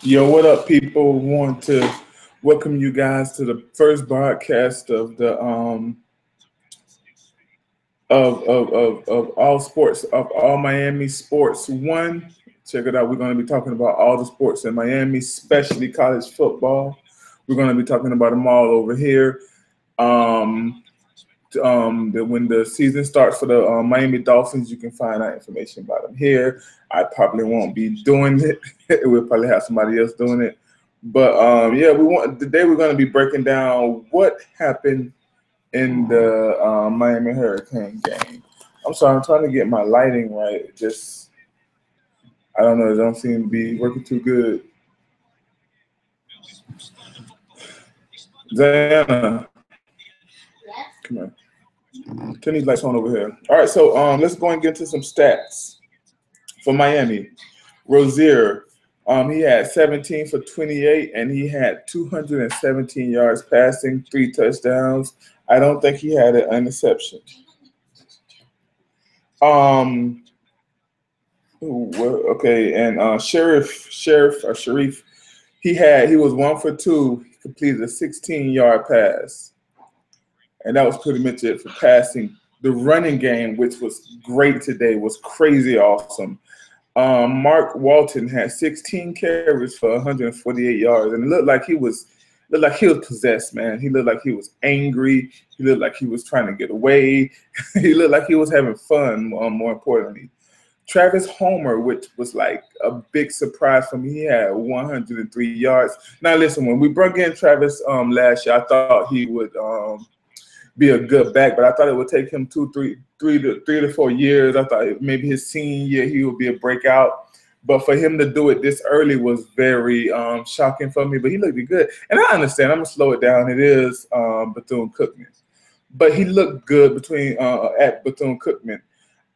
Yo, what up, people? Want to welcome you guys to the first broadcast of the of all sports of all Miami sports. One, check it out. We're going to be talking about all the sports in Miami, especially college football. We're going to be talking about them all over here. Um, when the season starts for the Miami Dolphins, you can find out information about them here. I probably won't be doing it. We'll probably have somebody else doing it. But yeah, today we're going to be breaking down what happened in the Miami Hurricane game. I'm sorry, I'm trying to get my lighting right. Just I don't know, it don't seem to be working too good. Diana, come on. Turn these lights on over here. All right, so let's go and get into some stats for Miami. Rozier, he had 17 for 28, and he had 217 yards passing, 3 touchdowns. I don't think he had an interception. Okay, and Sharif, he was 1 for 2. He completed a 16-yard pass, and that was pretty much it for passing. The running game, which was great today, was crazy awesome. Mark Walton had 16 carries for 148 yards, and it looked like he was possessed, man. He looked like he was angry. He looked like he was trying to get away. He looked like he was having fun. More importantly, Travis Homer, which was like a big surprise for me, he had 103 yards. Now, listen, when we brought in Travis last year, I thought he would be a good back, but I thought it would take him 3 to 4 years. I thought maybe his senior year he would be a breakout, but for him to do it this early was very shocking for me. But he looked good, and I understand. I'm gonna slow it down. It is Bethune-Cookman, but he looked good at Bethune-Cookman.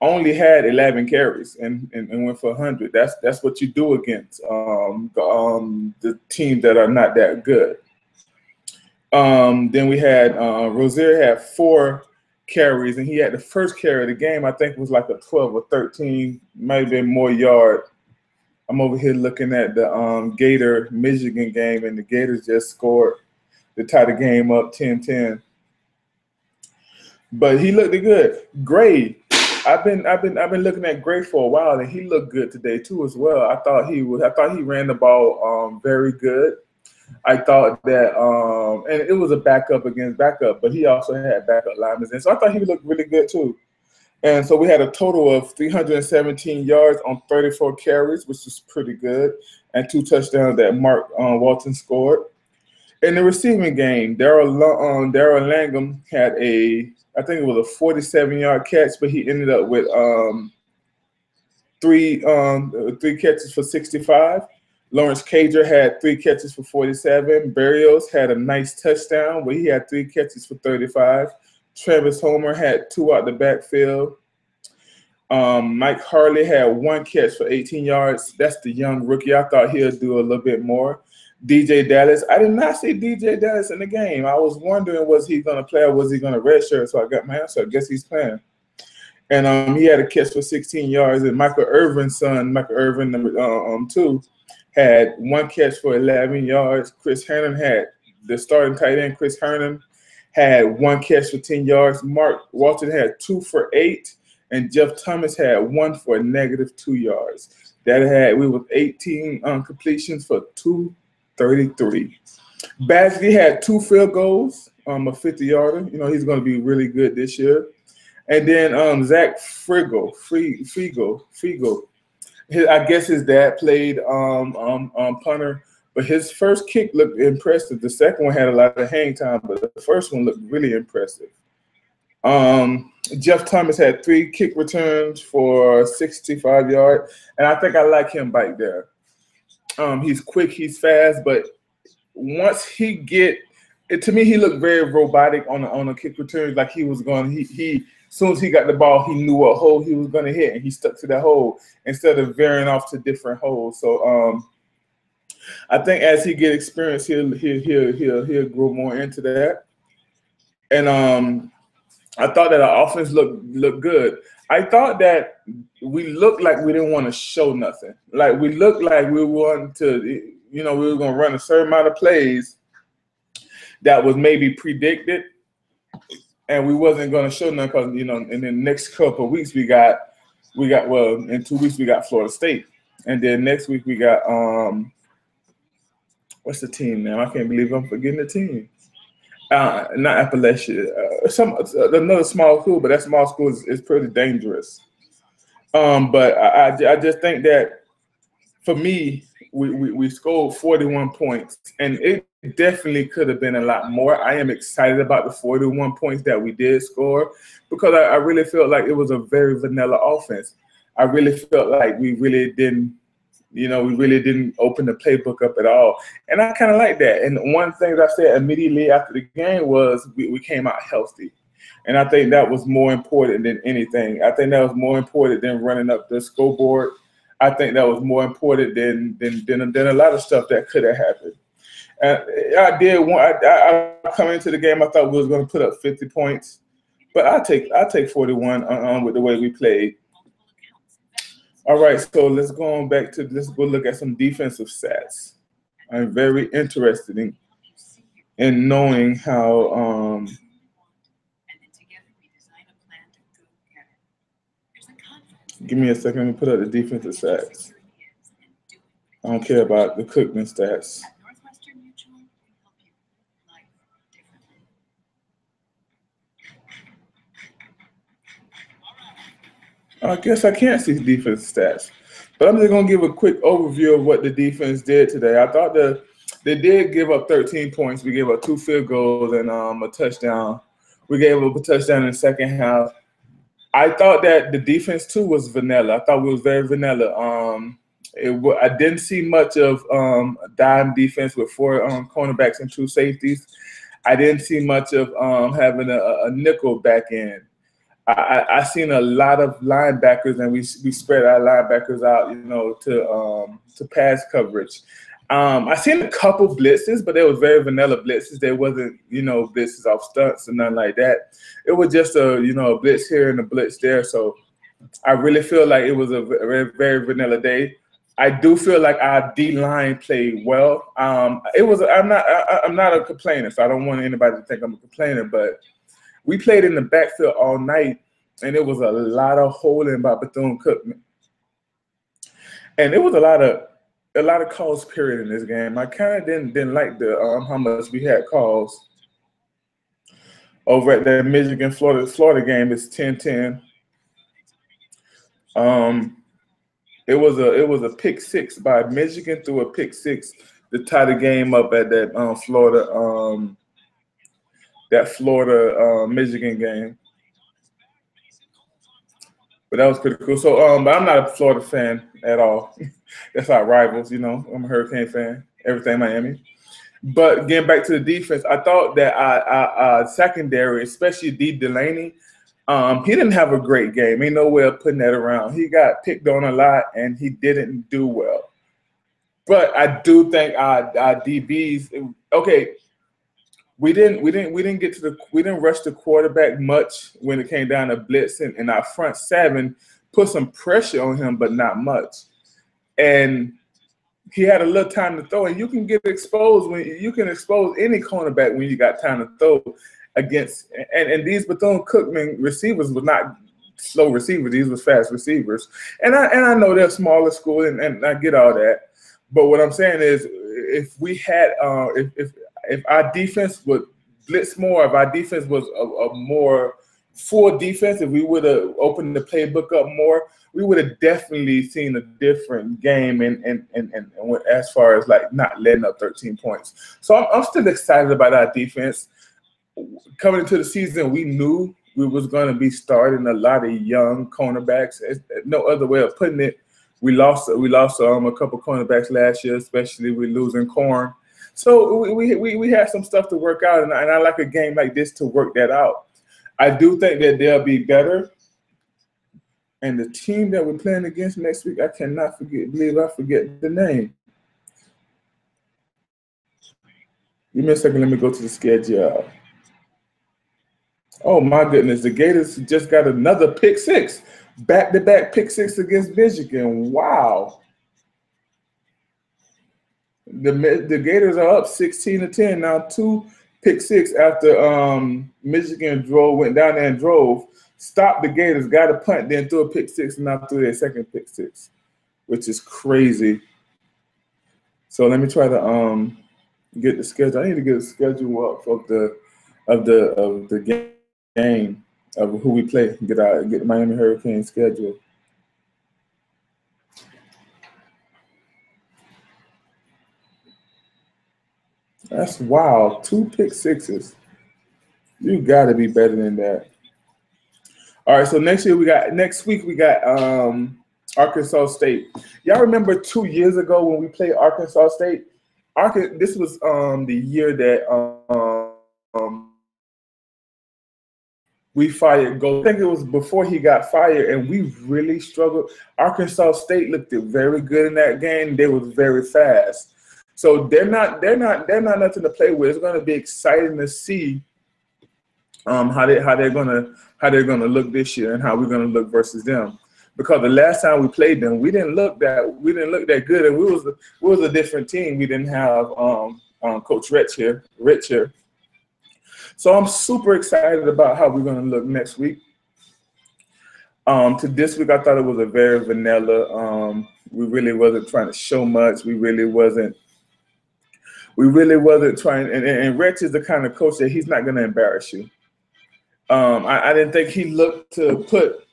Only had 11 carries and went for 100. That's what you do against the teams that are not that good. Then we had Rozier had 4 carries, and he had the first carry of the game. I think it was like a 12 or 13, might have been more yard. I'm over here looking at the Gator Michigan game, and the Gators just scored to tie the game up 10-10. But he looked good. Gray, I've been looking at Gray for a while, and he looked good today too as well. I thought he ran the ball very good. I thought that, and it was a backup against backup, but he also had backup linemen in. So I thought he looked really good too. And so we had a total of 317 yards on 34 carries, which is pretty good, and 2 touchdowns that Mark Walton scored. In the receiving game, Darrell Langham had I think it was a 47-yard catch, but he ended up with three catches for 65. Lawrence Cager had 3 catches for 47. Berrios had a nice touchdown where he had 3 catches for 35. Travis Homer had 2 out the backfield. Mike Harley had 1 catch for 18 yards. That's the young rookie. I thought he'll do a little bit more. DJ Dallas, I did not see DJ Dallas in the game. I was wondering, was he going to play or was he going to redshirt? So I got my answer. I guess he's playing. And he had a catch for 16 yards. And Michael Irvin's son, Michael Irvin, number 2, had 1 catch for 11 yards. Chris Herndon had the starting tight end. Chris Herndon had 1 catch for 10 yards. Mark Walton had 2 for 8, and Jeff Thomas had 1 for -2 yards. We with 18 completions for 233. Badgley had 2 field goals, a 50-yarder. You know he's going to be really good this year. And then Zach Frigo. I guess his dad played punter, but his first kick looked impressive. The second one had a lot of hang time, but the first one looked really impressive. Jeff Thomas had 3 kick returns for 65 yards, and I think I like him back there. He's quick, he's fast, but once he to me, he looked very robotic on the kick returns. Like he was going, as soon as he got the ball, he knew what hole he was going to hit, and he stuck to that hole instead of veering off to different holes. So I think as he get experience, he'll grow more into that. And I thought that our offense looked good. I thought that we looked like we didn't want to show nothing. Like we looked like we wanted to, we were going to run a certain amount of plays that was maybe predicted, and we wasn't going to show nothing because in the next couple of weeks we got in 2 weeks we got Florida State, and then next week we got what's the team now? I can't believe I'm forgetting the team. Not Appalachia. Another small school, but that small school is pretty dangerous. But I just think that for me, we scored 41 points, and it definitely could have been a lot more. I am excited about the 41 points that we did score because I really felt like it was a very vanilla offense. I really felt like we really didn't open the playbook up at all. And I kind of like that. And one thing that I said immediately after the game was we came out healthy. And I think that was more important than anything. I think that was more important than running up the scoreboard. I think that was more important than a lot of stuff that could have happened. And I come into the game, I thought we was going to put up 50 points. But I take 41 with the way we played. All right, so let's go look at some defensive stats. I'm very interested in knowing how. Give me a second. Let me put up the defensive stats. I don't care about the Cookman stats. I guess I can't see defense stats, but I'm just going to give a quick overview of what the defense did today. I thought they did give up 13 points. We gave up 2 field goals and a touchdown. We gave up a touchdown in the second half. I thought that the defense, too, was vanilla. I thought we was very vanilla. I didn't see much of a dime defense with 4 cornerbacks and 2 safeties. I didn't see much of having a nickel back end. I seen a lot of linebackers, and we spread our linebackers out, to pass coverage. I seen a couple blitzes, but they were very vanilla blitzes. They wasn't, blitzes off stunts and nothing like that. It was just a blitz here and a blitz there. So I really feel like it was a very, very vanilla day. I do feel like our D-line played well. I'm not a complainer, so I don't want anybody to think I'm a complainer, but we played in the backfield all night, and it was a lot of holding by Bethune-Cookman. And it was a lot of calls period in this game. I kind of didn't like the how much we had calls. Over at the Michigan-Florida game, it's 10-10. It was a pick six by Michigan, threw a pick six to tie the game up at that Florida Michigan game. But that was pretty cool. So but I'm not a Florida fan at all. That's our rivals, I'm a Hurricane fan. Everything Miami. But getting back to the defense, I thought that our secondary, especially D. Delaney, he didn't have a great game. Ain't no way of putting that around. He got picked on a lot, and he didn't do well. But I do think our DBs. Okay, we didn't rush the quarterback much when it came down to blitzing, and our front seven put some pressure on him, but not much. And he had a little time to throw, and you can get exposed you can expose any cornerback when you got time to throw against. And these Bethune-Cookman receivers were not slow receivers; these were fast receivers. And I know they're smaller school, and I get all that. But what I'm saying is, if we had if our defense would blitz more, if our defense was a more full defense, if we would have opened the playbook up more, we would have definitely seen a different game and as far as like not letting up 13 points. So I'm still excited about our defense. Coming into the season, we knew we was going to be starting a lot of young cornerbacks. No other way of putting it. We lost a couple cornerbacks last year, especially with losing Corn. So we had some stuff to work out, and I like a game like this to work that out. I do think that they'll be better. And the team that we're playing against next week, I cannot believe I forget the name. Give me a second. Let me go to the schedule. Oh my goodness, the Gators just got another pick six. Back-to-back pick six against Michigan. Wow. The Gators are up 16-10 now. 2 pick six after Michigan went down there and drove, stopped the Gators, got a punt, then threw a pick six, and now threw their second pick six, which is crazy. So let me try to get the schedule. I need to get a schedule up of the game of who we play. Get the Miami Hurricanes schedule. That's wild. 2 pick sixes. You got to be better than that. All right. So next week we got Arkansas State. Y'all remember 2 years ago when we played Arkansas State? This was the year that we fired Gold. I think it was before he got fired, and we really struggled. Arkansas State looked very good in that game. They was very fast. So they're not nothing to play with. It's going to be exciting to see how they're gonna look this year and how we're gonna look versus them. Because the last time we played them, we didn't look that good, and we was a different team. We didn't have Coach Rich here. So I'm super excited about how we're gonna look next week. To this week, I thought it was a very vanilla. We really wasn't trying to show much. We really wasn't trying. And Rich is the kind of coach that he's not gonna embarrass you. I didn't think he looked to put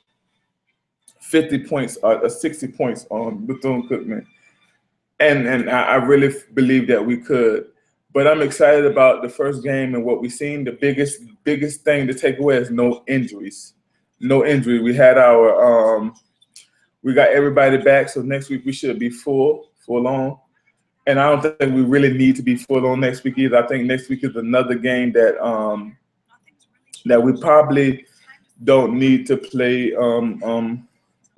50 points or 60 points on Bethune-Cookman. And I really believe that we could. But I'm excited about the first game and what we've seen. The biggest thing to take away is no injuries. No injury. We had we got everybody back, so next week we should be full on. And I don't think we really need to be full on next week either. I think next week is another game that that we probably don't need to play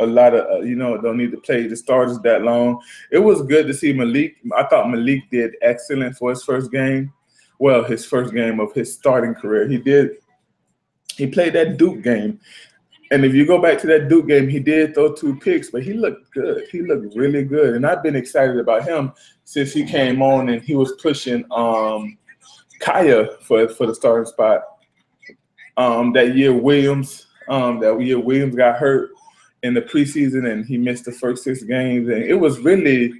a lot of, don't need to play the starters that long. It was good to see Malik. I thought Malik did excellent for his first game. Well, his first game of his starting career. He played that Duke game. And if you go back to that Duke game, he did throw 2 picks, but he looked good. He looked really good. And I've been excited about him since he came on and he was pushing Kaya for the starting spot. That year Williams got hurt in the preseason and he missed the first 6 games. And it was really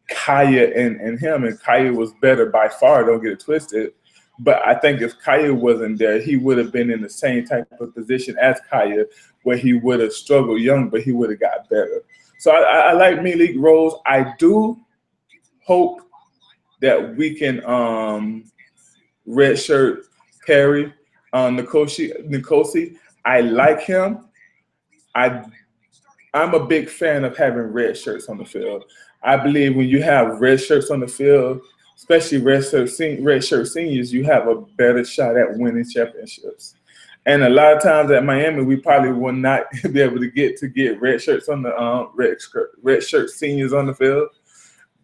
Kaya and him, and Kaya was better by far, don't get it twisted. But I think if Kaya wasn't there, he would have been in the same type of position as Kaya, where he would have struggled young, but he would have got better. So I like Malik Rose. I do hope that we can redshirt Perry, Nkosi. I like him. I'm a big fan of having red shirts on the field. I believe when you have red shirts on the field, especially red shirt seniors, you have a better shot at winning championships. And a lot of times at Miami, we probably will not be able to get red shirts on the red shirt seniors on the field.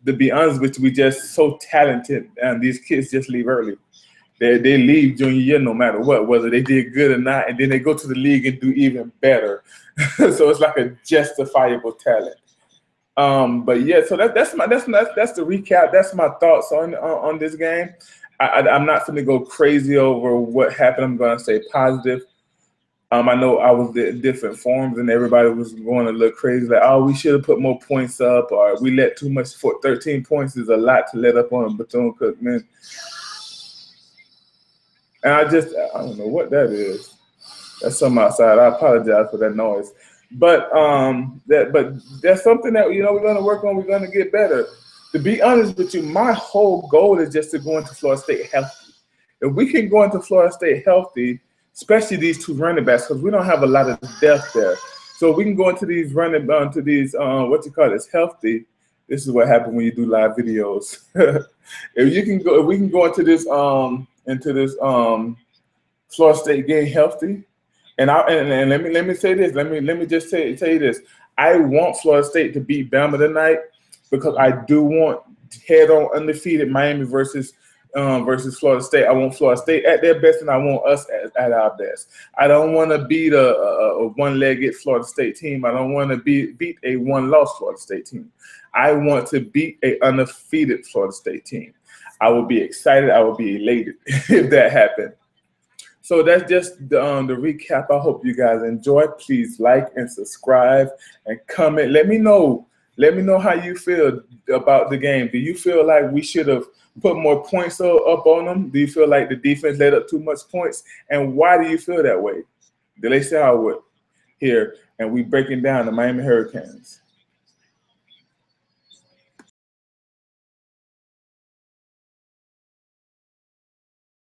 To be honest with you, we just so talented, and these kids just leave early. They leave junior year no matter what, whether they did good or not, and then they go to the league and do even better. So it's like a justifiable talent. But yeah, so that's the recap. That's my thoughts on this game. I'm not going to go crazy over what happened. I'm going to stay positive. I know I was in different forums and everybody was going to look crazy, like, oh, we should have put more points up, or we let too much. 13 points is a lot to let up on Bethune-Cookman. And I don't know what that is. That's something outside. I apologize for that noise. But that's something that we're going to work on. We're going to get better. To be honest with you, my whole goal is just to go into Florida State healthy. If we can go into Florida State healthy, especially these 2 running backs, because we don't have a lot of depth there. So we can go into these healthy. This is what happens when you do live videos. If we can go into this Florida State game healthy. And let me say this. Let me just tell you this. I want Florida State to beat Bama tonight because I do want head-on undefeated Miami versus versus Florida State. I want Florida State at their best, and I want us at our best. I don't want to beat a one-legged Florida State team. I don't want to beat a one-loss Florida State team. I want to beat a undefeated Florida State team. I will be excited. I will be elated if that happened. So that's just the recap. I hope you guys enjoy. Please like and subscribe and comment. Let me know. Let me know how you feel about the game. Do you feel like we should have put more points up on them? Do you feel like the defense let up too much points? And why do you feel that way? Delay Howard here, and we breaking down the Miami Hurricanes.